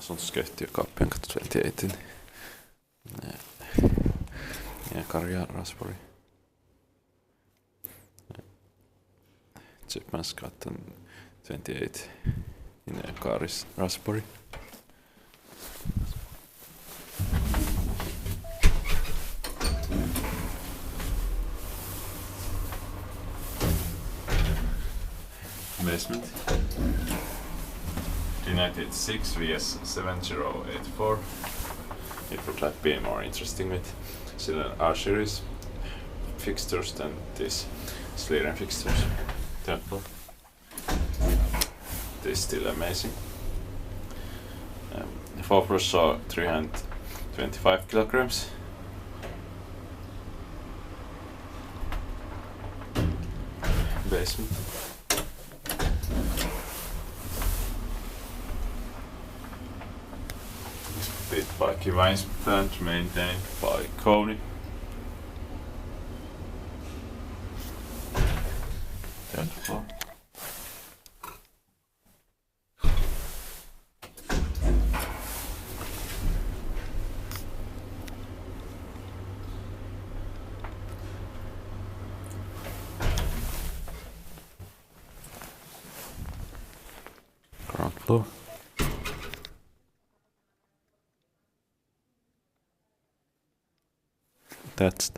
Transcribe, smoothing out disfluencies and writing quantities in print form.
Asuntoskeittiö Kauppiaankatu 28. Ja Karjaa, Raasepori. Köpmansgatan 28 in Karis, Raasepori. Basement. D96 VS 7084. It would like be more interesting with still an R-series fixtures than this Sliden fixtures. Temple. This is still amazing. 4 saw 325 kilograms. Basement. Built by Karis plant, maintained by Karis. Third floor. Ground floor. That's